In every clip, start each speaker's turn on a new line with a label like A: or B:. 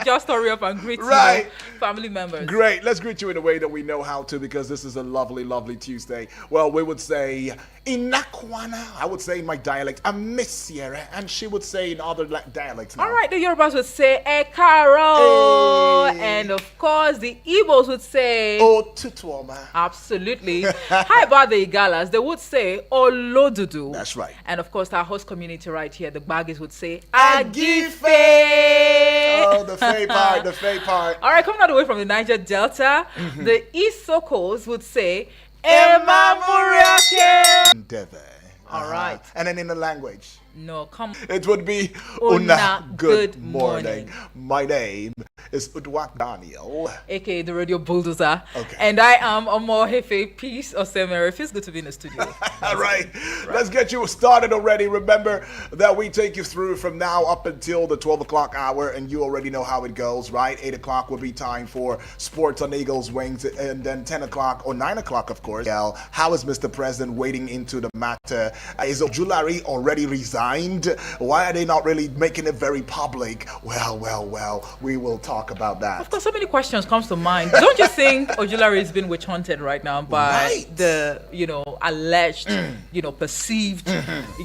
A: just hurry up and greet family members.
B: Great. Let's greet you in a way that we know how to, because this is a lovely, lovely Tuesday. Well, we would say Inakwana. I would say in my dialect, Amisiere, and she would say in other dialects. Now.
A: All right, the Yorubas would say Ekaro, and of course the Igbos would say
B: Otutuoma.
A: Absolutely. How about the Igalas? They would say Olodudu.
B: That's right.
A: And of course, our host community right here, the Baggies, would say Agife.
B: Oh, the Faye part, the Faye part.
A: All right, coming all the way from the Niger Delta, the East Sokos would say Emma Muriake. All right.
B: And then in the language?
A: No, come.
B: It would be Una, good morning. My name is Udwak Daniel,
A: aka the Radio Bulldozer.
B: Okay.
A: And I am Omohefe Peace Osemere. It feels good to be in the studio.
B: All right. Let's get you started already. Remember that we take you through from now up until the 12 o'clock hour, and you already know how it goes, right? 8 o'clock will be time for Sports on Eagles Wings, and then 10 o'clock or 9 o'clock, of course. How is Mr. President wading into the matter? Is Ojulari already resigned? Why are they not really making it very public? Well, we will talk about that.
A: Of course, so many questions comes to mind. Don't you think Ojulari is being witch hunted right now by the, alleged, perceived,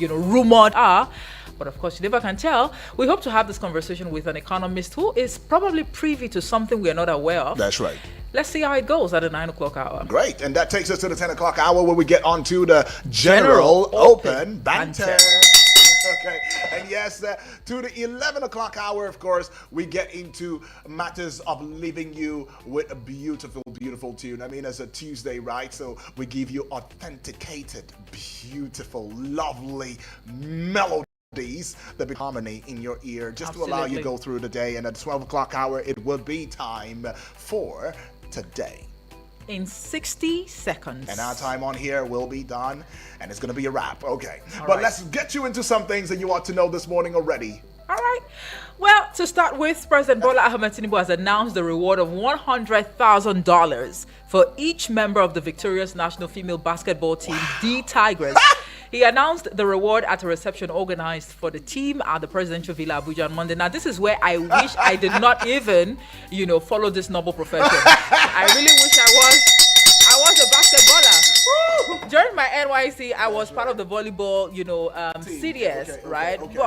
A: rumored but of course, you never can tell. We hope to have this conversation with an economist who is probably privy to something we are not aware of.
B: That's right.
A: Let's see how it goes at the 9 o'clock hour.
B: Great. And that takes us to the 10 o'clock hour, where we get on to the General Open Banter. Okay, and yes, to the 11 o'clock hour, of course, we get into matters of leaving you with a beautiful, beautiful tune. I mean, it's a Tuesday, right? So we give you authenticated, beautiful, lovely melodies that be harmony in your ear, just to allow you to go through the day. And at the 12 o'clock hour, it will be time for Today
A: in 60 seconds.
B: And our time on here will be done, and it's going to be a wrap. Okay.
A: All
B: but
A: right.
B: Let's get you into some things that you ought to know this morning already.
A: All right. Well, to start with, President Bola Ahmed Tinubu has announced the reward of $100,000 for each member of the victorious national female basketball team, the Tigers. He announced the reward at a reception organized for the team at the Presidential Villa Abuja on Monday. Now, this is where I wish I did not even, follow this noble profession. I really wish I was a basketballer. During my NYC, I was part of the volleyball, CDS, right?
B: Okay.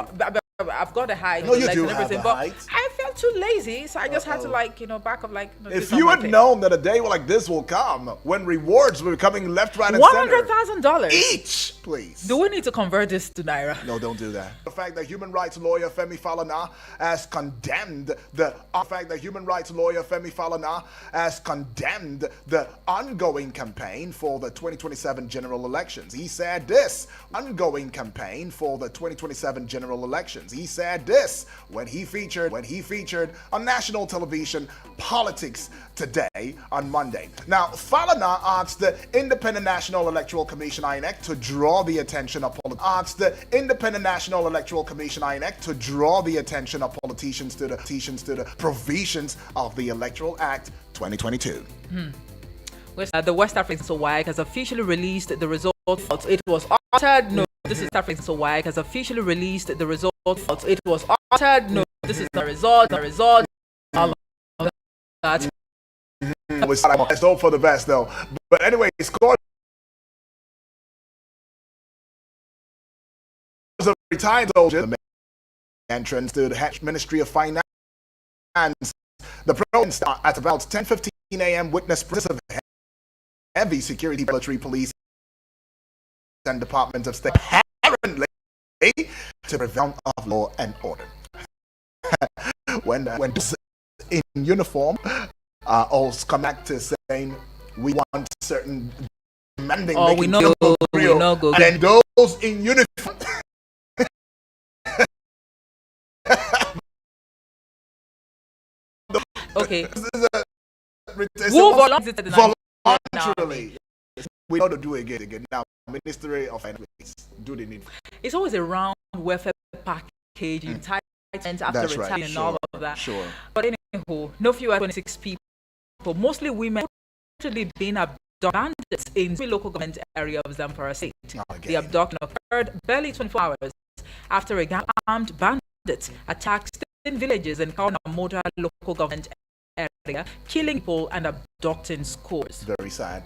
A: But I've got a height,
B: no, you
A: legs
B: do
A: and
B: have
A: everything,
B: a
A: but
B: height.
A: I felt too lazy, so I just had to back up
B: If you had known that a day like this will come, when rewards will be coming left, right, and center.
A: $100,000
B: each, please.
A: Do we need to convert this to Naira?
B: No, don't do that. The fact that human rights lawyer Femi Falana has condemned the ongoing campaign for the 2027 general elections. He said this He said this when he featured on national television Politics Today on Monday. Now, Falana asked the Independent National Electoral Commission INEC to draw the attention of politicians to the provisions of the Electoral Act 2022.
A: The West African WAEC has officially released the results. It was altered. No, this is African WAEC has officially released the results. It was altered. No, this is the result. All of that.
B: Let's hope for the best, though. But anyway, scored was a retired soldier. The entrance to the Ministry of Finance. The program at about 10:15 a.m. witnessed presence of heavy security, military, police, and Department of State, apparently to prevent of law and order. when in uniform also come back to saying we want certain demanding.
A: Oh, we know go.
B: And then those in uniform.
A: Okay.
B: Voluntarily. We know to do it again. Now, Ministry of Finance, do the need.
A: It's always a round welfare package, entitlement after retirement and all of that.
B: Sure.
A: But anyhow, no fewer than 26 people, mostly women, actually being abducted in three local government area of Zamfara State. The abduction occurred barely 24 hours after a gang armed bandits attacked villages in Kaunamoda local government area, killing people and abducting scores.
B: Very sad.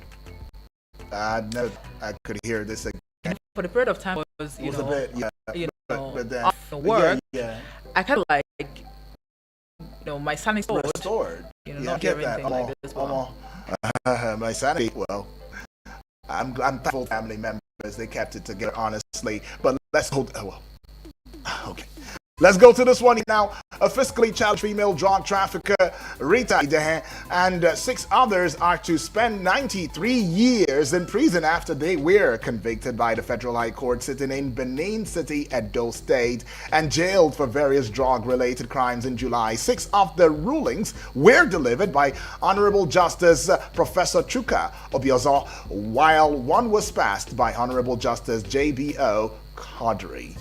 B: No, I could hear this again.
A: For the period of time was,
B: a bit, yeah. But then,
A: off the work,
B: yeah.
A: I kind of like, my sanity
B: restored.
A: Not hearing anything like this.
B: My sanity, well, I'm thankful family members, they kept it together, honestly. But let's hold, okay. Let's go to this one now. A fiscally challenged female drug trafficker, Rita Idehe, and 6 others are to spend 93 years in prison after they were convicted by the Federal High Court sitting in Benin City, Edo State, and jailed for various drug-related crimes in July. 6 of the rulings were delivered by Honorable Justice Professor Chuka Obiozo, while one was passed by Honorable Justice J.B.O. Qadri.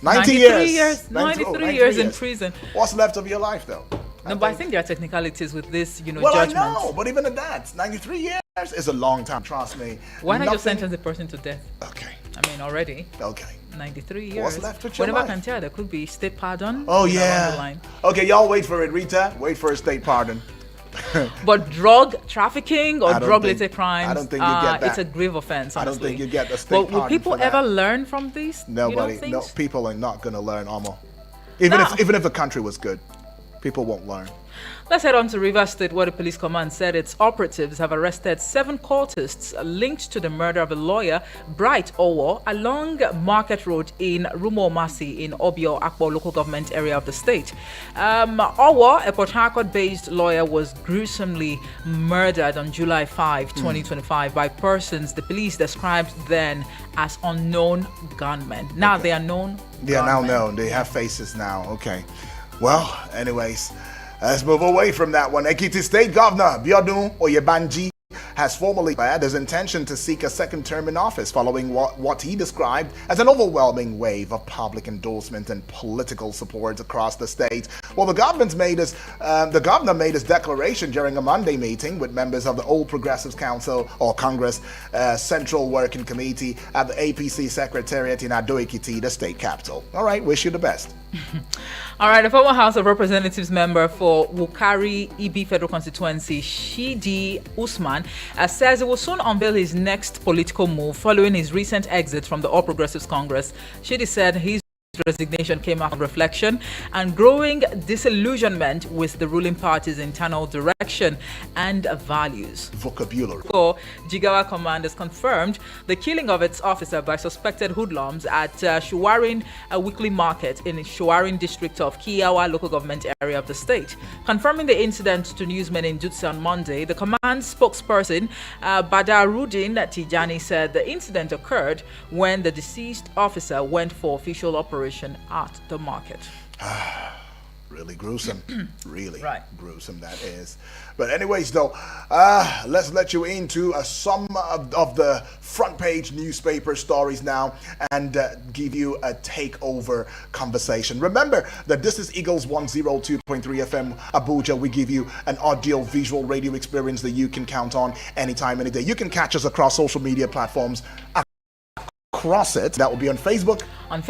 B: 93 years.
A: 93 years in prison.
B: What's left of your life, though?
A: But I think there are technicalities with this,
B: well,
A: judgment.
B: I know, but even at that, 93 years is a long time, trust me.
A: Why not just sentence the person to death?
B: Okay.
A: I mean, already.
B: Okay.
A: 93 years.
B: What's left of your
A: Whenever
B: life?
A: I can tell, there could be state pardon.
B: Oh,
A: along the
B: yeah.
A: line.
B: Okay, y'all wait for it, Rita. Wait for a state pardon.
A: But drug trafficking or drug-related crimes,
B: I don't think you get that.
A: It's a grave offense, honestly.
B: I don't think you get the state
A: But
B: pardon.
A: will people ever learn from these?
B: Nobody. No, people are not going to learn, Amo. Even if the country was good, people won't learn.
A: Let's head on to Rivers State, where the police command said its operatives have arrested 7 cultists linked to the murder of a lawyer, Bright Owo, along Market Road in Rumomasi in Obio Akpo local government area of the state. Owo, a Port Harcourt-based lawyer, was gruesomely murdered on July 5, 2025 by persons the police described then as unknown gunmen. Now they are known.
B: They are now known. They have faces now. Okay. Well, anyways, let's move away from that one. Ekiti State Governor Biodun Oyebanji has formally declared his intention to seek a second term in office following what he described as an overwhelming wave of public endorsement and political support across the state. Well, the governor made his declaration during a Monday meeting with members of the All Progressives Council or Congress Central Working Committee at the APC Secretariat in Ado-Ekiti, the state capital. All right, wish you the best.
A: All right, the former House of Representatives member for Wukari EB Federal Constituency, Shidi Usman, says he will soon unveil his next political move following his recent exit from the All Progressives Congress. Shidi said his resignation came after reflection and growing disillusionment with the ruling party's internal direction and values.
B: Vocabulary.
A: Jigawa Command has confirmed the killing of its officer by suspected hoodlums at Shuwarin Weekly Market in the Shuwarin district of Kiawa local government area of the state. Confirming the incident to newsmen in Dutse on Monday, the command spokesperson Badarudin Tijani said the incident occurred when the deceased officer went for official operation at the market.
B: Really gruesome. Really gruesome, that is. But anyways, though, let's let you into some of the front page newspaper stories now and give you a takeover conversation. Remember that this is Eagles 102.3 FM Abuja. We give you an audio visual radio experience that you can count on anytime, any day. You can catch us across social media platforms. Across it, that will be on Facebook,
A: on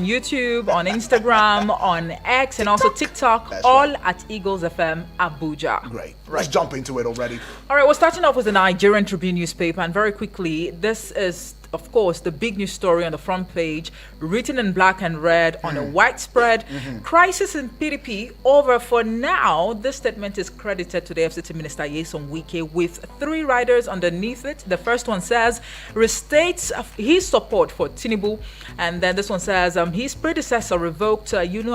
A: YouTube, on Instagram, on X, and also TikTok. That's all right. At Eagles FM Abuja.
B: Great. Let's jump into it already.
A: All right, we're starting off with the Nigerian Tribune newspaper, and very quickly, this is, of course, the big news story on the front page, written in black and red on a widespread crisis in PDP over for now. This statement is credited to the FCT Minister Nyesom Wike with 3 riders underneath it. The first one says restates his support for Tinubu, and then this one says his predecessor revoked Uni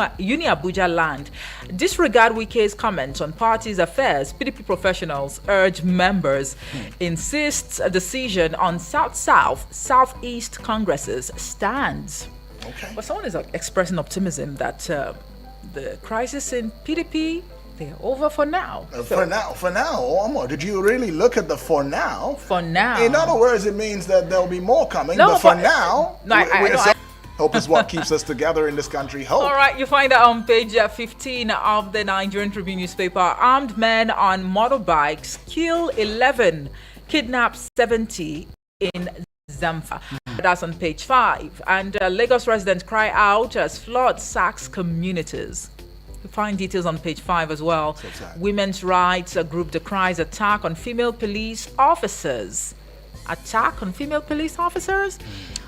A: Abuja land. Disregard Wike's comments on party's affairs. PDP professionals urge members insists a decision on Southeast Congresses stands.
B: Okay.
A: But someone is expressing optimism that the crisis in PDP, they're over for now.
B: For now, Omar, did you really look at the for now?
A: For now.
B: In other words, it means that there'll be more coming, but for now, hope is what keeps us together in this country. Hope.
A: All right, you find that on page 15 of the Nigerian Tribune newspaper. Armed men on motorbikes kill 11, kidnap 70 in Zamfara. That's on page 5. And Lagos residents cry out as flood sacks communities. find details on page 5 as well.
B: So sad.
A: Women's rights group decries attack on female police officers. Attack on female police officers?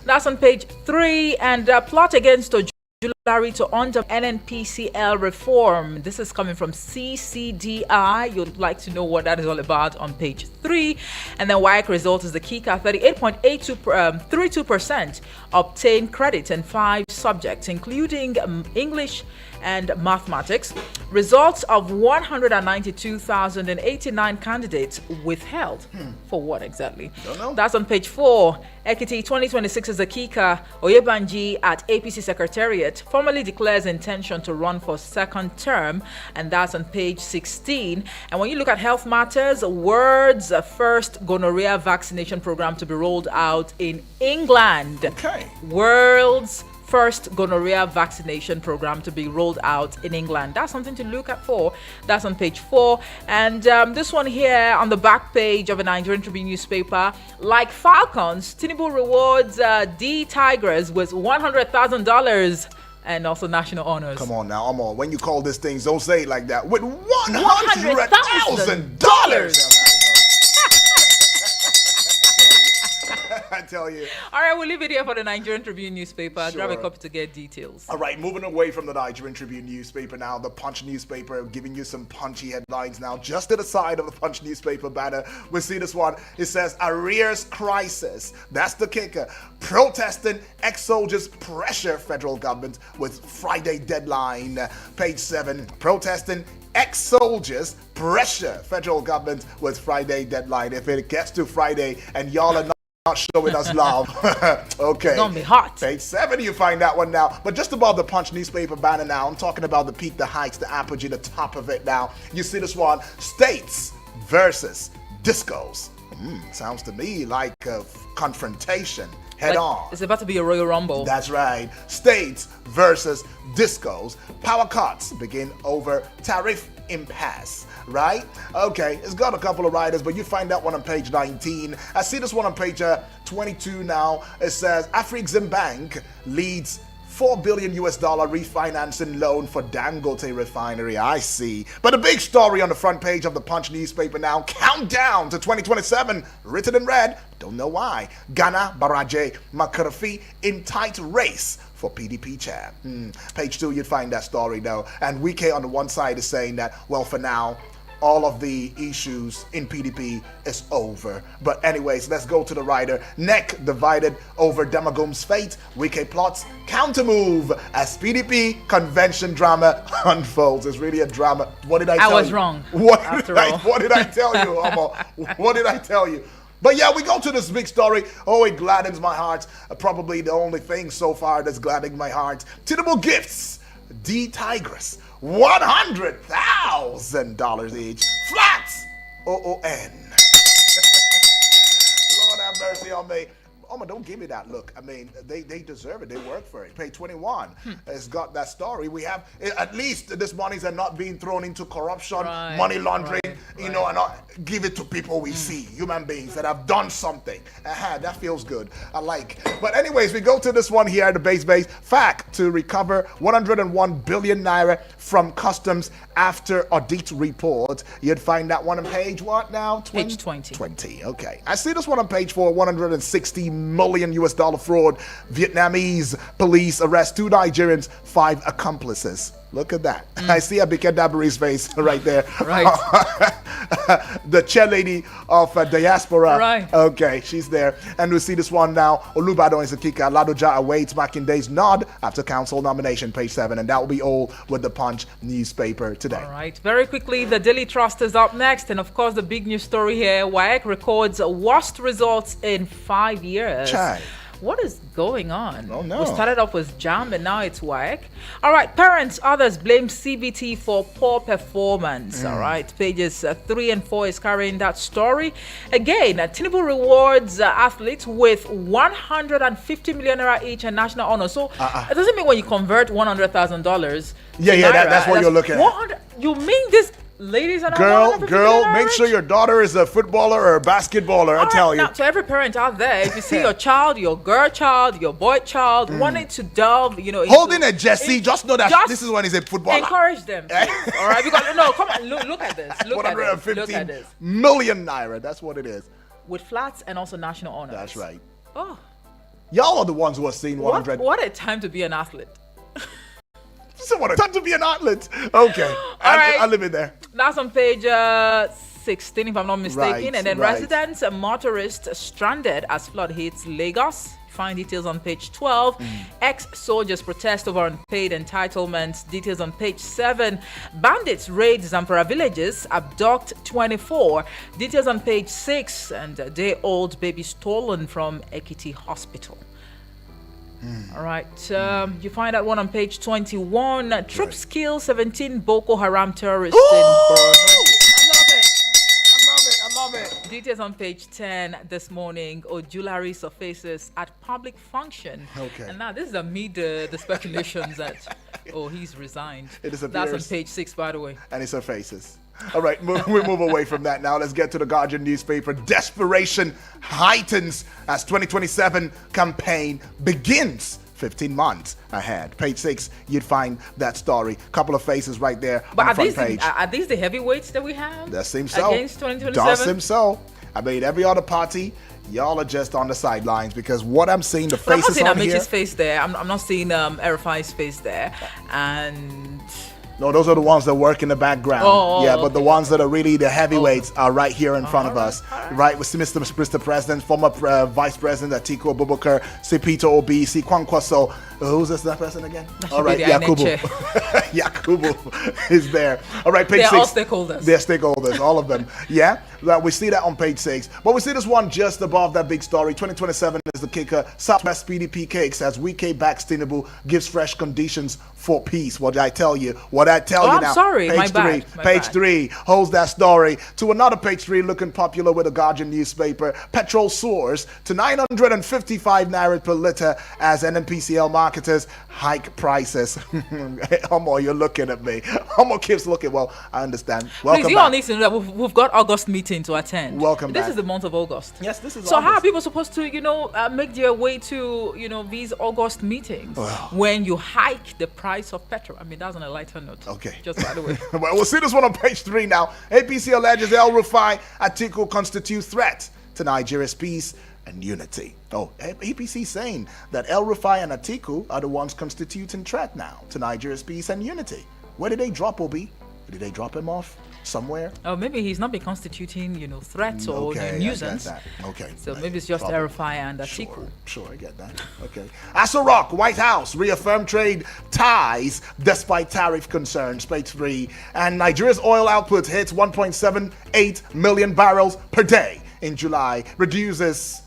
A: That's on page 3. And plot against Ojulari to under NNPCL reform. This is coming from CCDI. You'd like to know what that is all about on page 3. And then WAEC result is the KICA 38.32% obtained credit in 5 subjects, including English and mathematics. Results of 192,089 candidates withheld. For what exactly?
B: Don't know.
A: That's on page 4. Ekiti 2026 is Akika Oyebanji at APC Secretariat formally declares intention to run for second term, and that's on page 16. And when you look at health matters, world's first gonorrhea vaccination program to be rolled out in England.
B: Okay.
A: World's first gonorrhea vaccination program to be rolled out in England. That's something to look at for. That's on page 4. And this one here on the back page of a Nigerian Tribune newspaper, like Falcons, Tinubu rewards D Tigers with $100,000 and also national honors.
B: Come on now, Amo. When you call these things, don't say it like that. With $100,000. I tell you.
A: All right, we'll leave it here for the Nigerian Tribune newspaper.
B: Sure.
A: Grab a copy to get details.
B: All right, moving away from the Nigerian Tribune newspaper now, the Punch newspaper, giving you some punchy headlines now. Just to the side of the Punch newspaper banner, we see this one. It says, arrears crisis. That's the kicker. Protesting ex-soldiers pressure federal government with Friday deadline. Page 7, protesting ex-soldiers pressure federal government with Friday deadline. If it gets to Friday and y'all are not showing us love. Okay.
A: It's gonna be hot.
B: Page 7, you find that one now. But just above the Punch newspaper banner now, I'm talking about the peak, the heights, the apogee, the top of it now. You see this one, states versus discos. Sounds to me like a confrontation. Head on.
A: It's about to be a Royal Rumble.
B: That's right. States versus discos. Power cuts begin over tariff impasse. Right? Okay, it's got a couple of riders, but you find that one on page 19. I see this one on page 22 now. It says Afrexim Bank leads $4 billion refinancing loan for Dangote refinery. I see. But a big story on the front page of the Punch newspaper now. Countdown to 2027. Written in red. Don't know why. Ghana Baraje Makarfi in tight race for PDP chair. Page 2, you'd find that story though. And Wike on the one side is saying that, well, for now, all of the issues in PDP is over. But anyways, let's go to the rider. NEC divided over Demagum's fate. Wike plots counter move as PDP convention drama unfolds. It's really a drama. What did I tell you?
A: I was wrong.
B: What did I tell you, Amo? What did I tell you? But yeah, we go to this big story. Oh, it gladdens my heart. Probably the only thing so far that's gladdening my heart. Tinubu gifts D Tigers $100,000 each. Flats. OON. Lord have mercy on me. Oma, don't give me that look. I mean, they deserve it. They work for it. Page 21 has got that story. We have, at least this monies are not being thrown into corruption, money laundering, you know, and not give it to people we see, human beings that have done something. That feels good. I like. But anyways, we go to this one here, the base. Fact to recover 101 billion naira from customs after audit report. You'd find that one on page what now?
A: Page 20.
B: 20. Okay. I see this one on page 4, 160 million US dollar fraud. Vietnamese police arrest 2 Nigerians, 5 accomplices. Look at that. I see Abike Dabiri's face right there.
A: Right.
B: The chairlady of diaspora.
A: Right.
B: Okay, she's there. And we see this one now. Olubado is a kicker. Ladoja awaits Makinde's nod after council nomination, page 7. And that will be all with the Punch newspaper today.
A: All right. Very quickly, the Daily Trust is up next. And of course, the big news story here, WAEC records worst results in 5 years.
B: Chai.
A: What is going on?
B: Oh, no.
A: We started off with JAM and now it's WAEC. All right, parents, others blame CBT for poor performance. All right, pages 3 and 4 is carrying that story. Again, Tinubu rewards athletes with 150 million naira each and national honor. So it doesn't mean when you convert $100,000.
B: Yeah, that's what you're looking at.
A: You mean this ladies are not
B: Girl,
A: 150
B: girl,
A: million
B: make sure
A: rich.
B: your daughter is a footballer or a basketballer. I
A: All
B: tell
A: right,
B: you.
A: now, to every parent out there, if you see your child, your girl child, your boy child, wanting to delve, into,
B: Holding a Jesse, just know that
A: just
B: this is when he's a footballer.
A: encourage them, please, all right? Because no, come on, look at this. Look at this.
B: 115
A: Look at this.
B: million naira. That's what it is.
A: With flats and also national honors.
B: That's right.
A: Oh,
B: Y'all are the ones who are seeing 100.
A: what a time to be an athlete.
B: So what a time to be an athlete. Okay.
A: right.
B: I live in there.
A: That's on page 16, if I'm not mistaken.
B: Right,
A: And then
B: right.
A: residents and motorists stranded as flood hits Lagos. Find details on page 12. Ex-soldiers protest over unpaid entitlements. Details on page 7. Bandits raid Zamfara villages, abduct 24. Details on page 6. And a day-old baby stolen from Ekiti Hospital. All right. You find that one on page 21. Troops kill 17 Boko Haram terrorists in Borno.
B: I love it.
A: Details on page 10 this morning. Ojulari surfaces at public function.
B: Okay.
A: And now this is amid the speculations that, he's resigned.
B: It
A: That's
B: disappears.
A: on page 6, by the way.
B: And it's her faces. All right, we move away from that now. Let's get to the Guardian newspaper. Desperation heightens as 2027 campaign begins. 15 months ahead. Page 6, you'd find that story. Couple of faces right there
A: But
B: on the
A: are
B: front
A: these,
B: page.
A: are these the heavyweights that we have?
B: That seems so.
A: Against 2027?
B: Does seem so. I mean, every other party, y'all are just on the sidelines because what I'm seeing, the
A: But I'm not
B: faces
A: seeing
B: on here.
A: Amichi's face there. I'm not seeing Erifai's face there. And
B: No, those are the ones that work in the background.
A: Oh,
B: yeah, but
A: okay.
B: the ones that are really the heavyweights are right here in front of us. Right, with Mr. President, former Vice President Atiku Abubakar, Peter Obi, Kwankwaso. Who's this that person again?
A: That
B: All
A: should be
B: right,
A: the INEC
B: Yakubu.
A: chair.
B: Yakubu is there. All right, page
A: They're
B: 6.
A: all stakeholders.
B: They're stakeholders, all of them. Yeah, that we see that on page 6. But we see this one just above that big story. 2027 is the kicker. Southwest PDP cakes as Wike backs Tinubu, gives fresh conditions for peace. What did I tell you? What I tell you
A: I'm
B: now?
A: sorry,
B: Page
A: my
B: 3.
A: bad, my
B: Page
A: bad.
B: 3 holds that story to another page 3 looking popular with the Guardian newspaper. Petrol soars to 955 naira per litre as NNPCL marketers hike prices. Homo, you're looking at me. Homo keeps looking. Well, I understand. Welcome
A: please, you all
B: back.
A: need to know that we've got August meeting to attend.
B: Welcome
A: This
B: back.
A: is the month of August.
B: Yes, this is
A: So how are
B: August.
A: people supposed to, make their way to, these August meetings when you hike the price of petrol? I mean, that's on a lighter note.
B: Okay.
A: Just by the way.
B: Well, we'll see this one on page 3 now. APC alleges El Rufai Atiku constitute threat to Nigeria's peace and unity. Oh, APC saying that El Rufai and Atiku are the ones constituting threat now to Nigeria's peace and unity. Where did they drop Obi? Did they drop him off somewhere?
A: Oh, maybe he's not been constituting, threats or
B: Okay,
A: nuisance.
B: I get that. Okay.
A: So maybe it's just
B: Probably.
A: Erifai and Atiku.
B: Sure, I get that. Okay. Asa Rock, White House, reaffirm trade ties despite tariff concerns, page 3. And Nigeria's oil output hits 1.78 million barrels per day in July. Reduces,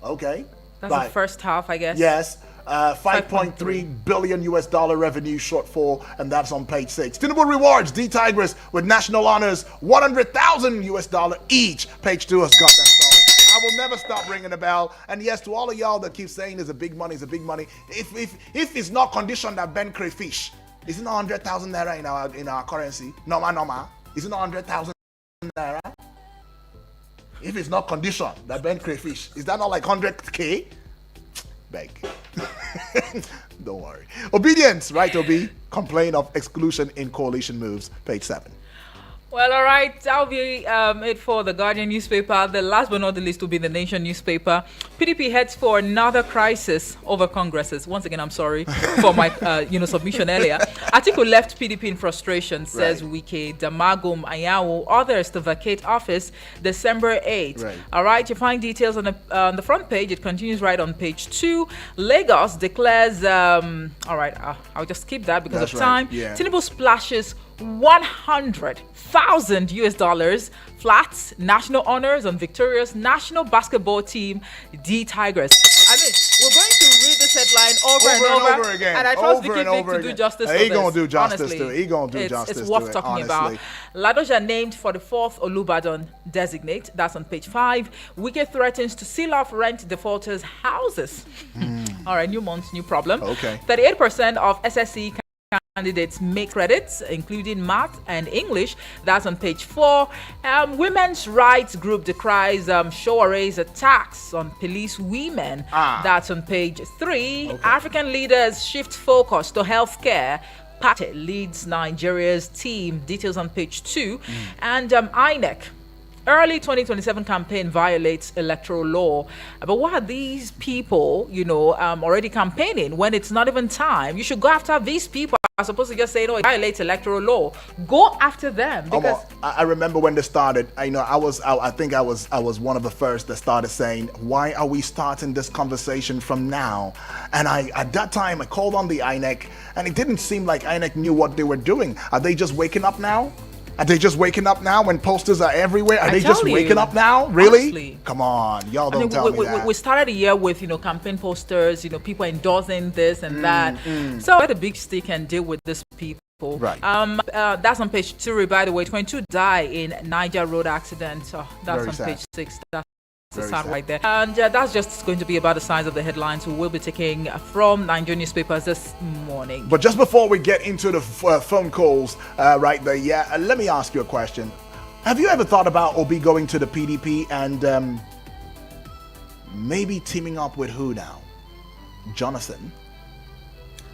B: okay.
A: That's
B: by-
A: the first half, I guess.
B: Yes. 5.3 billion US dollar revenue shortfall, and that's on page 6. Tinubu rewards D-Tigers with national honors, 100,000 US dollar each. Page 2 has got that story. I will never stop ringing the bell. And yes, to all of y'all that keep saying it's a big money, it's a big money. If it's not conditioned that Ben crayfish, is it not 100,000 naira in our currency? Normal. Is it not 100,000 naira? If it's not conditioned that Ben crayfish, is that not like 100K? Beg. Don't worry. Obedience, right, Obi? Complain of exclusion in coalition moves, page 7.
A: Well, all right. That'll be it for the Guardian newspaper. The last but not the least will be the Nation newspaper. PDP heads for another crisis over Congresses. Once again, I'm sorry for my submission earlier. Atiku left PDP in frustration, says
B: Right.
A: Wike, Damagum, Ayawu, others to vacate office December 8th.
B: Right.
A: All right. You find details on the front page. It continues right on page 2. Lagos declares. All right. I'll just skip that because
B: That's
A: of
B: right,
A: time.
B: yeah.
A: Tinubu splashes 100,000 US dollars, flats, national honors on Victoria's national basketball team, D-Tigers. I mean, we're going to read this headline over and over
B: again.
A: and I trust
B: Over
A: Vicky
B: and
A: Vic
B: over
A: to do
B: again.
A: justice
B: He
A: to this.
B: gonna do justice
A: honestly.
B: to it. He gonna do justice
A: It's
B: to
A: worth
B: it,
A: talking
B: honestly.
A: about. Ladoja named for the 4th Olubadan designate. That's on page 5. Wike threatens to seal off rent defaulters' houses. All right, new month, new problem.
B: Okay.
A: 38% of SSE candidates make credits, including math and English. That's on page 4. Women's rights group decries Showare's attacks on police women. That's on page 3. Okay. African leaders shift focus to healthcare. Pate leads Nigeria's team. Details on page 2. And INEC. Early 2027 campaign violates electoral law. But why are these people, already campaigning when it's not even time? You should go after these people as opposed to just saying, it violates electoral law. Go after them. Because
B: I remember when they started, I think I was one of the first that started saying, why are we starting this conversation from now? And at that time, I called on the INEC, and it didn't seem like INEC knew what they were doing. Are they just waking up now? Are they just waking up now when posters are everywhere? Are they just waking up now? Really?
A: Honestly.
B: Come on, y'all don't tell me that.
A: We started the year with, campaign posters, people endorsing this and that. So let the big stick and deal with these people.
B: Right.
A: That's on page 2. By the way, 22 die in Niger road accident. That's
B: Very
A: on
B: sad.
A: page 6. That's sad right there. And that's just going to be about the size of the headlines we will be taking from Nigerian newspapers this morning.
B: But just before we get into the phone calls right there, let me ask you a question. Have you ever thought about Obi going to the PDP and maybe teaming up with who now? Jonathan?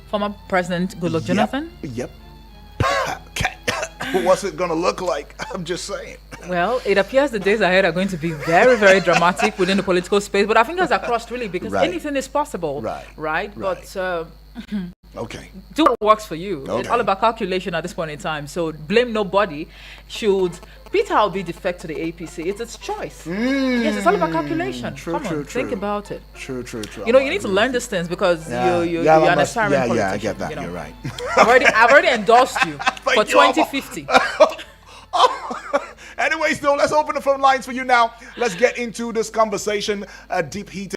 A: Former President Goodluck Jonathan?
B: Yep. Okay. What's it going to look like? I'm just saying.
A: Well, it appears the days ahead are going to be very, very dramatic within the political space. But our fingers are crossed, really, because anything is possible. Right? But
B: okay.
A: Do what works for you.
B: Okay.
A: It's all about calculation at this point in time. So blame nobody. Should Peter Obi defect to the APC? It's its choice. Yes, it's all about calculation. Come on, think about it.
B: True.
A: You need to learn these things because you're an aspiring politician.
B: Yeah, I get that. You're right.
A: I've already endorsed you for 2050.
B: Anyways, though, let's open the phone lines for you now. Let's get into this conversation, deep-heated.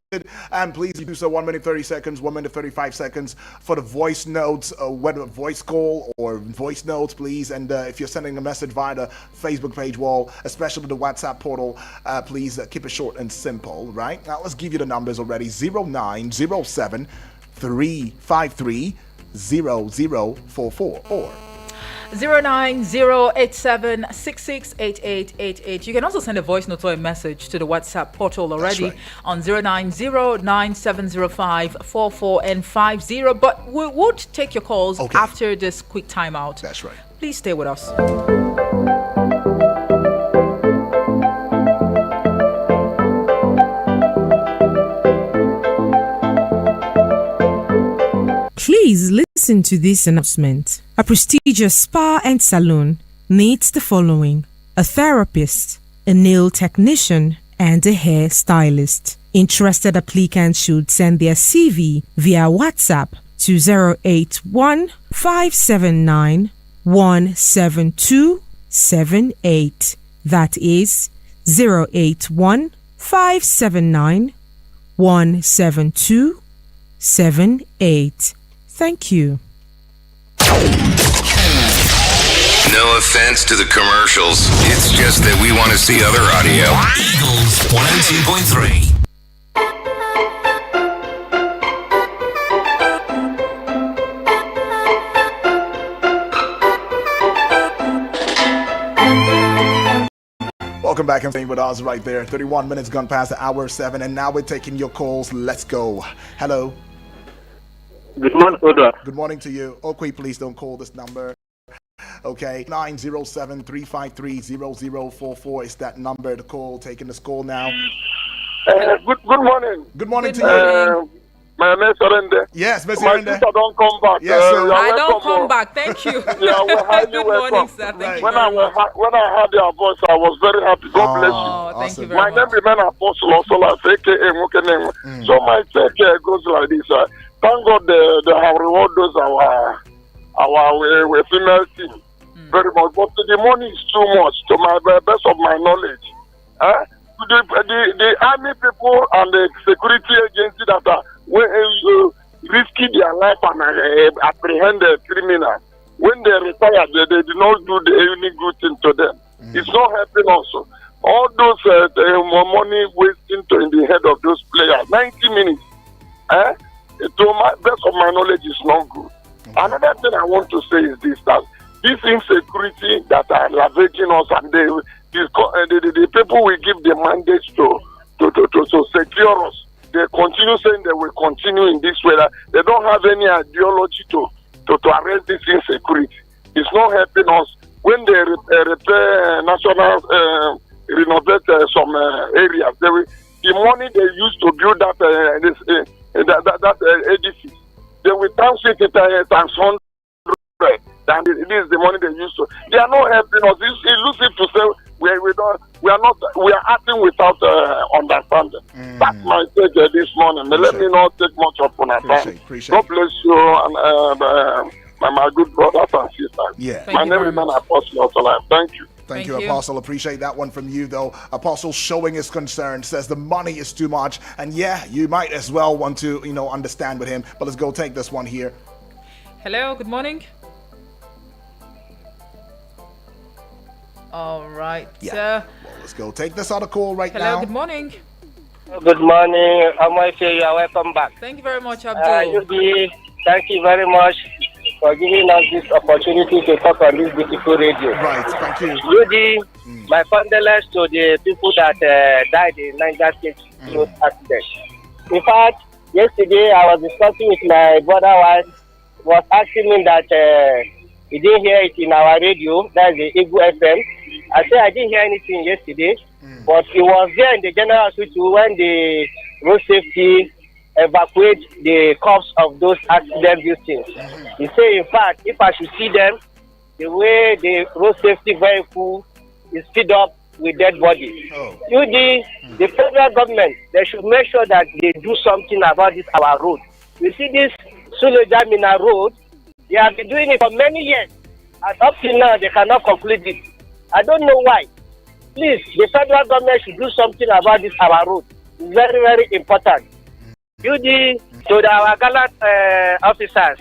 B: And please do so 1 minute 30 seconds, 1 minute 35 seconds for the voice notes, whether voice call or voice notes, please. And if you're sending a message via the Facebook page wall, especially the WhatsApp portal, please keep it short and simple, right? Now, let's give you the numbers already. 0907 353 0044 or
A: 09087668888. You can also send a voice note or a message to the WhatsApp portal already on 09097054450. But we would take your calls after this quick timeout.
B: That's right.
A: Please stay with us.
C: Please listen to this announcement. A prestigious spa and salon needs the following: a therapist, a nail technician, and a hair stylist. Interested applicants should send their CV via WhatsApp to 081 579 17278. That is 081 579 17278. Thank you.
D: No offense to the commercials. It's just that we want to see other audio.
E: Eagles 102.3.
B: Welcome back and staying with us right there. 31 minutes gone past the hour 7, and now we're taking your calls. Let's go. Hello.
F: Good morning, Oda.
B: Good morning to you. Okay, please don't call this number. Okay, 907-353-0044 is that number to call. Taking this call now.
F: Good morning.
B: Good morning to you.
F: My name is Orende.
B: Yes, Mr.
F: My
B: Orende.
F: sister don't come back.
B: Yes, sir.
A: I don't come back. Thank you.
F: Yeah, we're highly
A: Good
F: welcome.
A: morning, sir. Thank you
F: When
A: very much.
F: I heard your voice, I was very happy. God bless you.
A: Oh, thank you
B: awesome.
A: very
F: My
A: much.
F: name remains Apostle Osola, aka Mukenem. So my take goes like this. Thank God they have rewarded us our female team very much. But the money is too much to my best of my knowledge. The army people and the security agency that are risking their life and apprehend the criminals. When they retire, they do not do any good thing to them. It's not helping also. All those money wasting in the head of those players, 90 minutes, to my best of my knowledge, is not good. Another thing I want to aggravating us, and the people we give the mandate to secure us, they continue saying they will continue in this way. That they don't have any ideology to arrest this insecurity. It's not helping us. When they repair national, renovate some areas, the money they used to build that edifice, they will times it times 100. And it is the money they used to. They are not helping us. It's elusive to say we are acting without understanding. That's my take this morning. Let me not take much of your time. God bless you and my good brothers and sisters.
B: Yeah.
F: My name is Apostle Otola. Thank you.
B: Thank you, Apostle. Appreciate that one from you, though. Apostle showing his concern, says the money is too much. And yeah, you might as well want to, understand with him. But let's go take this one here.
A: Hello, good morning. All right.
B: Yeah. Well, let's go take this other call right now.
A: Hello, good morning.
G: Good morning. Amoife, you are welcome back.
A: Thank you very much, Abdul.
G: Thank you very much for giving us this opportunity to talk on this beautiful radio.
B: Right, thank you.
G: Yudi, my condolences to the people that died in Niger State road accident. In fact, yesterday I was discussing with my brother was asking me that he didn't hear it in our radio, that's the Igbo FM. I said I didn't hear anything yesterday, but it was there in the general hospital when the road safety evacuate the corpse of those accident victims. He said, in fact, if I should see them, the way the road safety vehicle is filled up with dead bodies. The federal government, they should make sure that they do something about this our road. You see this Suleja Mina road, they have been doing it for many years, and up till now they cannot complete it. I don't know why. Please, the federal government should do something about this our road. It's very, very important. To our gallant officers,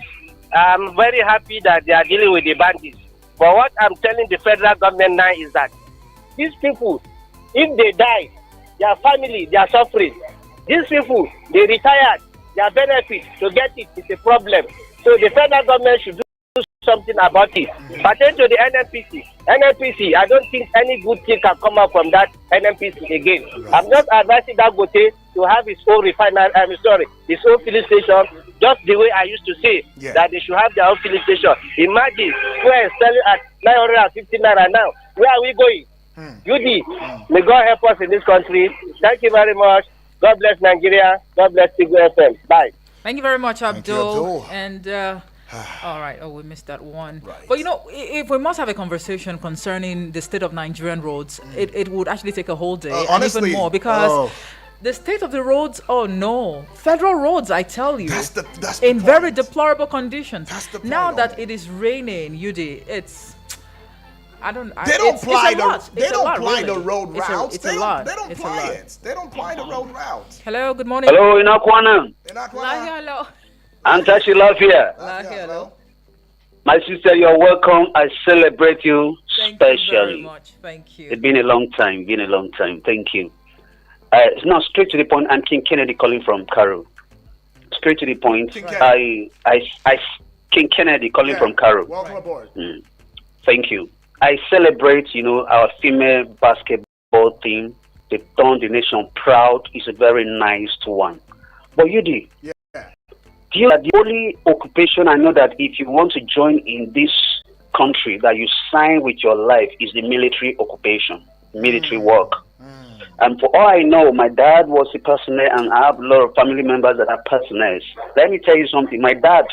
G: I'm very happy that they are dealing with the bandits. But what I'm telling the federal government now is that these people, if they die, their family, they are suffering. These people, they retired, their benefit to get it is a problem. So the federal government should do something about it. Pertaining to the NNPC, I don't think any good thing can come out from that NNPC again. I'm just advising Dangote to have his own refinery, his own filling station, just the way I used to say that they should have their own filling station. Imagine, where is selling at 950 naira now. Where are we going? May God help us in this country. Thank you very much. God bless Nigeria. God bless Igbo FM. Bye.
A: Thank you very much, Abdul.
B: Thank you, Abdul.
A: And all right. Oh, we missed that one.
B: Right.
A: But if we must have a conversation concerning the state of Nigerian roads, it would actually take a whole day,
B: honestly,
A: and even more, because the state of the roads. Oh no, federal roads! I tell you,
B: that's the
A: in
B: point.
A: very deplorable conditions.
B: That's the point,
A: now that it is raining, it's.
B: They don't ply the road routes.
A: It's a lot.
B: They don't ply it. They don't ply the road routes.
A: Hello, good morning.
G: Hello, Inakwana.
A: Hello.
G: Antashi love here.
A: Hello.
G: My sister, you're welcome. I celebrate you
A: Thank you very
G: specially.
A: much. Thank you.
G: It's been a long time. Thank you. Now, straight to the point. I'm King Kennedy calling from Cairo. Straight to the point. King Kennedy calling from Cairo.
B: Welcome aboard.
G: Thank you. I celebrate, our female basketball team. They turned the nation proud. It's a very nice one. But you do.
B: Yeah.
G: The only occupation I know that if you want to join in this country that you sign with your life is the military occupation, military work. And for all I know, my dad was a personnel, and I have a lot of family members that are personnel. Let me tell you something. My dad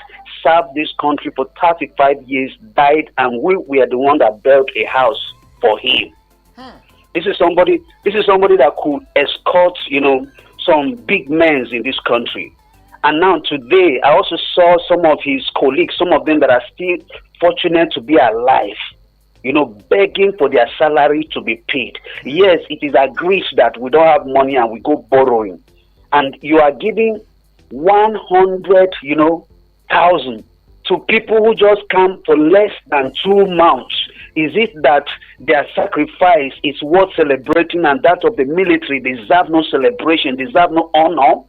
G: served this country for 35 years, died, and we were the one that built a house for him. This is somebody that could escort, some big men in this country. And now today, I also saw some of his colleagues, some of them that are still fortunate to be alive, begging for their salary to be paid. Yes, it is agreed that we don't have money and we go borrowing. And you are giving 100,000 to people who just come for less than 2 months. Is it that their sacrifice is worth celebrating and that of the military deserve no celebration, deserve no honor?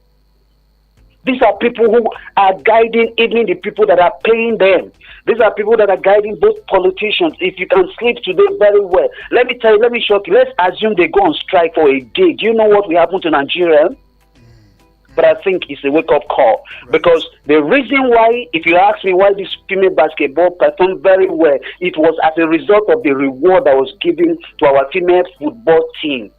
H: These are people who are guiding even the people that are paying them. These are people that are guiding both politicians. If you can sleep today very well, let me tell you, let me shock you. Let's assume they go on strike for a day. Do you know what will happen to Nigeria? But I think it's a wake-up call. Because the reason why, if you ask me why this female basketball performed very well, it was as a result of the reward that was given to our female football team.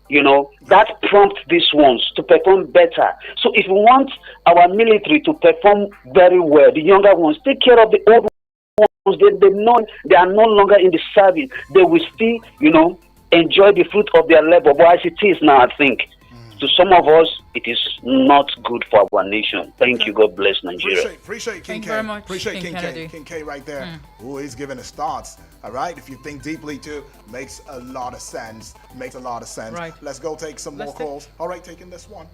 H: You know, that prompts these ones to perform better. So if we want our military to perform very well, the younger ones, take care of the old ones. They are no longer in the service. They will still, you know, enjoy the fruit of their labor. But as it is now, I think, to some of us, it is not good for our nation. Thank you. God bless Nigeria.
B: Appreciate King
A: Thank
B: K.
A: you very much,
B: Appreciate
A: King
B: King
A: Kennedy.
B: K. King K right there. Who is giving his thoughts. All right. If you think deeply too, makes a lot of sense. Makes a lot of sense.
A: Right.
B: Let's go take some more
A: Let's take-
B: calls. All right, taking this one.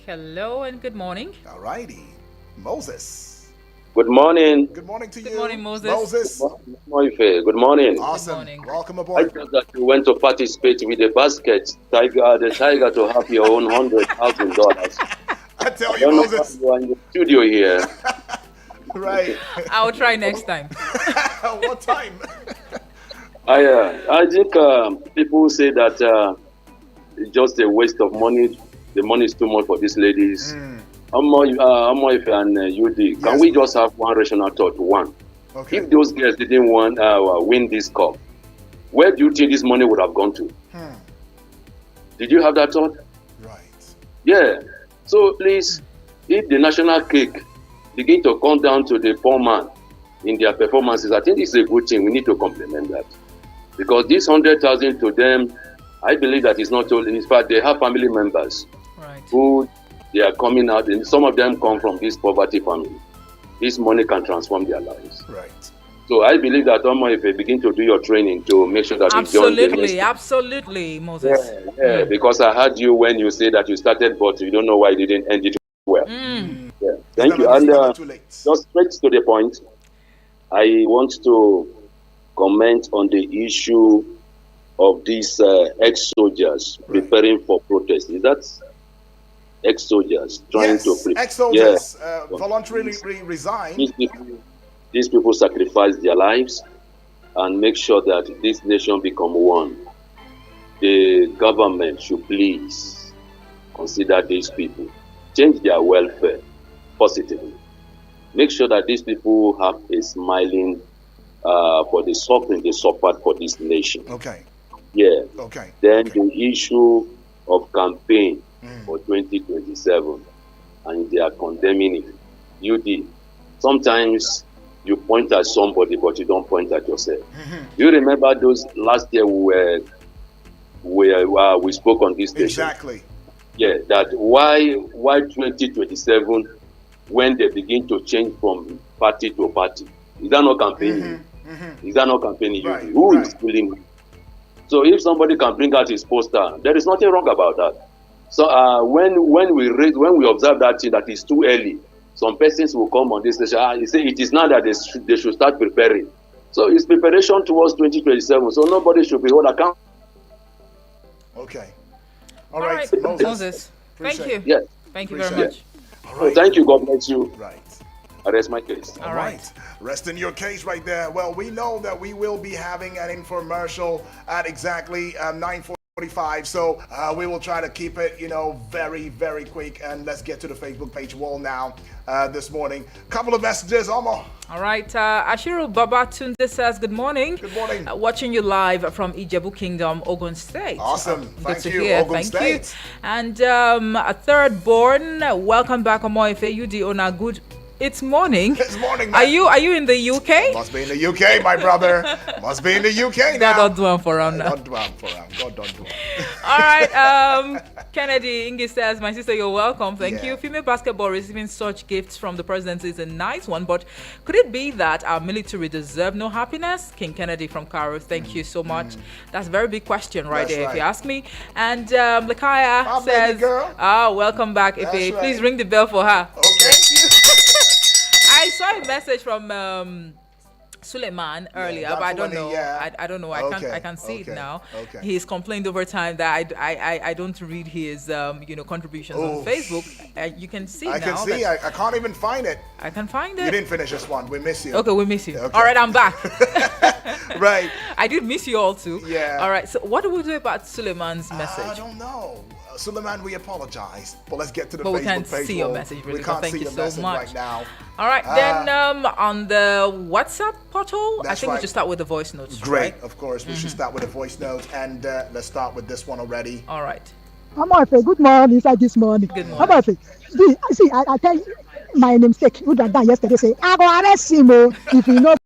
A: Hello and good morning.
B: All righty. Moses.
I: Good morning.
B: Good morning to you.
A: Good morning, Moses.
B: Moses.
I: Moife, good morning.
B: Awesome.
A: morning.
B: Welcome
I: I
B: aboard.
I: thought that you went to participate with the basket, the tiger to have your own $100,000.
B: I tell
I: I
B: you,
I: don't know
B: Moses.
I: why you are in the studio here.
B: Right.
A: I'll try next time.
B: What time?
I: I think people say that it's just a waste of money. The money is too much for these ladies. Moife and UD, can
B: Yes.
I: we just have one rational thought? One.
B: Okay.
I: If those girls didn't win this cup, where do you think this money would have gone to? Did you have that thought?
B: Right.
I: Yeah. So please, if the national cake begin to come down to the poor man in their performances, I think it's a good thing. We need to compliment that. Because this 100,000 to them, I believe that is not all. In fact, they have family members
A: Right.
I: who they are coming out, and some of them come from this poverty family. This money can transform their lives.
B: Right.
I: So I believe that if you begin to do your training to make sure that you join the
A: Absolutely,
I: next.
A: absolutely, Moses.
I: Yeah, because I heard you when you say that you started, but you don't know why you didn't end it well. Yeah. Thank you. And
B: Too late.
I: just straight to the point, I want to comment on the issue of these ex-soldiers preparing for protest. Is that ex-soldiers trying to prepare?
B: Ex-soldiers voluntarily resign.
I: These people sacrifice their lives and make sure that this nation become one. The government should please consider these people, change their welfare positively. Make sure that these people have a smiling for the suffering they suffered for this nation.
B: Okay.
I: Yeah.
B: Okay.
I: Then the issue of campaign for 2027, and they are condemning it. You did. Sometimes you point at somebody, but you don't point at yourself. You remember those last year we spoke on this station.
B: Exactly.
I: Yeah, that why 2027 when they begin to change from party to party? Is that not campaigning? Is that not campaigning?
B: Right,
I: Who is
B: right.
I: pulling? So if somebody can bring out his poster, there is nothing wrong about that. So when we observe that thing that is too early, some persons will come on this station. They say it is now that they should start preparing. So it's preparation towards 2027. So nobody should be held account.
B: Okay.
A: All right, Moses. Thank
B: Appreciate
A: you.
B: it.
I: Yes.
A: Thank you very
B: Appreciate
A: much.
B: All
I: So
B: right.
I: thank you. God bless you.
B: Right.
I: I rest my case.
A: All right.
B: Rest in your case right there. Well, we know that we will be having an infomercial at exactly 9:45. So we will try to keep it, very, very quick. And let's get to the Facebook page wall now this morning. Couple of messages, Omo.
A: All right. Ashiru Babatunde says, good morning.
B: Good morning.
A: Watching you live from Ijebu Kingdom, Ogun State.
B: Awesome.
A: Good
B: Thank
A: to
B: you,
A: hear.
B: Ogun
A: Thank
B: State.
A: you. And a third born, welcome back, Omoife. You do on a good. It's morning.
B: It's morning, man.
A: Are you in the UK?
B: Must be in the UK, my brother. Must be in the UK now.
A: God don't do one for round now.
B: Don't do am for am. God don't do am.
A: All right. Kennedy Ingi says, my sister, you're welcome. Thank
B: Yeah.
A: you. Female basketball receiving such gifts from the president is a nice one, but could it be that our military deserve no happiness? King Kennedy from Cairo, thank you so much. That's a very big question right
B: That's
A: there, if
B: right.
A: you ask me. And Lakaya
B: My baby
A: says,
B: girl.
A: welcome back, Ife.
B: That's right.
A: Please ring the bell for her.
B: Okay.
A: I saw a message from Suleiman earlier,
B: John
A: but I don't
B: Fulani,
A: know.
B: yeah.
A: I don't know.
B: Okay,
A: I can see it
B: okay,
A: now.
B: okay.
A: He's complained over time that I don't read his contributions on
B: Oof.
A: Facebook. You can see
B: I
A: now.
B: can see. I can't even find it.
A: I can find
B: You
A: it.
B: didn't finish this one. We miss you.
A: Okay, we miss you.
B: Okay.
A: All right, I'm back.
B: Right.
A: I did miss you all too.
B: Yeah.
A: All right. So what do we do about Suleiman's message?
B: I don't know. Suleiman, we apologize. But let's get to the
A: But
B: Facebook
A: we can't
B: page.
A: see your
B: Well,
A: message, really,
B: We
A: but
B: can't
A: thank
B: see
A: you
B: your
A: so
B: message
A: much.
B: right now.
A: All right, then on the WhatsApp portal, I
B: That's
A: think we
B: right.
A: should start with the voice notes.
B: Great.
A: Right?
B: Of course, we should start with a voice note. And let's start with this one already.
A: All right.
J: Amafe, good morning, inside this morning.
A: Good morning.
J: Amafe, see, I tell you my namesake, who got done yesterday, say, I go arrest him, if you know.